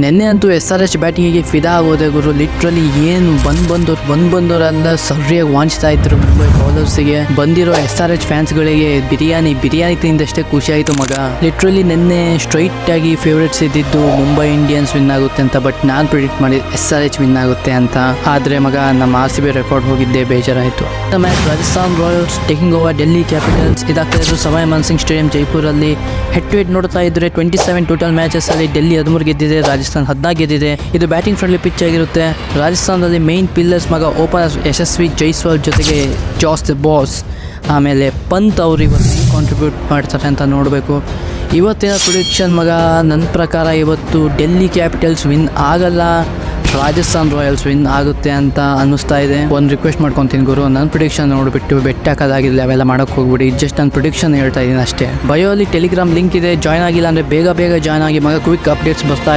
ನೆನ್ನೆ ಅಂತೂ SRH ಬ್ಯಾಟಿಂಗಿಗೆ ಫಿದಾ ಆಗೋದೆ ಗುರು. ಲಿಟ್ರಲಿ ಏನು ಬಂದವರೆಲ್ಲ ಸರಿಯಾಗಿ ವಾಂಚ್ತಾ ಇದ್ರು ಮುಂಬೈ ಬೌಲರ್ಸ್ಗೆ. ಬಂದಿರೋ SRH ಫ್ಯಾನ್ಸ್ಗಳಿಗೆ ಬಿರಿಯಾನಿ ತಿಂದಷ್ಟೇ ಖುಷಿ ಆಯಿತು ಮಗ. ಲಿಟ್ರಲಿ ನಿನ್ನೆ ಸ್ಟ್ರೈಟ್ ಆಗಿ ಫೇವ್ರೇಟ್ಸ್ ಇದ್ದಿದ್ದು ಮುಂಬೈ ಇಂಡಿಯನ್ಸ್ ವಿನ್ ಆಗುತ್ತೆ ಅಂತ, ಬಟ್ ನಾನು ಪ್ರಿಡಿಕ್ಟ್ ಮಾಡಿದ್ದು SRH ವಿನ್ ಆಗುತ್ತೆ ಅಂತ. ಆದರೆ ಮಗ ನಮ್ಮ RCB ರೆಕಾರ್ಡ್ ಹೋಗಿದ್ದೆ ಬೇಜಾರಾಯಿತು. Match Rajasthan Royals taking over Delhi Capitals. ಇದಾಗ್ತಾ ಇದ್ರು ಸವಾಯ್ ಮಾನ್ಸಿಂಗ್ ಸ್ಟೇಡಿಯಂ ಜೈಪುರಲ್ಲಿ. ಹೆಡ್ ಟು ಹೆಡ್ ನೋಡ್ತಾ ಇದ್ರೆ 27 ಟೋಟಲ್ ಮ್ಯಾಚಸ್ ಅಲ್ಲಿ ಡೆಲ್ಲಿ 13 ಗೆದ್ದಿದೆ, ರಾಜಸ್ಥಾನ್ 14 ಗೆದ್ದಿದೆ. ಇದು ಬ್ಯಾಟಿಂಗ್ ಫ್ರೆಂಡ್ಲಿ ಪಿಚ್ ಆಗಿರುತ್ತೆ. ರಾಜಸ್ಥಾನದಲ್ಲಿ ಮೇನ್ ಪಿಲ್ಲರ್ಸ್ ಮಗ ಓಪನರ್ ಯಶಸ್ವಿ ಜೈಸ್ವಾಲ್ ಜೊತೆಗೆ ಜಾಸ್ ದ ಬಾಸ್, ಆಮೇಲೆ ಪಂತ್ ಅವರು ಇವತ್ತು ಕಾಂಟ್ರಿಬ್ಯೂಟ್ ಮಾಡ್ತಾರೆ ಅಂತ ನೋಡಬೇಕು. ಇವತ್ತಿನ ಪ್ರಿಡಿಕ್ಷನ್ ಮಗ ನನ್ನ ಪ್ರಕಾರ ಇವತ್ತು ಡೆಲ್ಲಿ ಕ್ಯಾಪಿಟಲ್ಸ್ ವಿನ್ ಆಗಲ್ಲ, ರಾಜಸ್ಥಾನ್ ರಾಯಲ್ಸ್ ವಿನ್ ಆಗುತ್ತೆ ಅಂತ ಅನ್ನಿಸ್ತಾ ಇದೆ. ಒಂದು ರಿಕ್ವೆಸ್ಟ್ ಮಾಡ್ಕೊತೀನಿ ಗುರು, ನನ್ನ ಪ್ರಿಡಿಕ್ಷನ್ ನೋಡಿಬಿಟ್ಟು ಬೆಟ್ ಹಾಕೋದಾಗಿಲ್ಲ ಅವೆಲ್ಲ ಮಾಡೋಕ್ಕೆ ಹೋಗ್ಬಿಡಿ. ಜಸ್ಟ್ ನನ್ನ ಪ್ರಿಡಿಕ್ಷನ್ ಹೇಳ್ತಾ ಇದ್ದೀನಿ ಅಷ್ಟೇ. ಬಯೋಲಿ ಟೆಲಿಗ್ರಾಮ್ ಲಿಂಕ್ ಇದೆ, ಜಾಯ್ನ್ ಆಗಿಲ್ಲ ಅಂದರೆ ಬೇಗ ಜಾಯ್ನ್ ಆಗಿ ಮಗ. ಕ್ವಿಕ್ ಅಪ್ಡೇಟ್ಸ್ ಬರ್ತಾ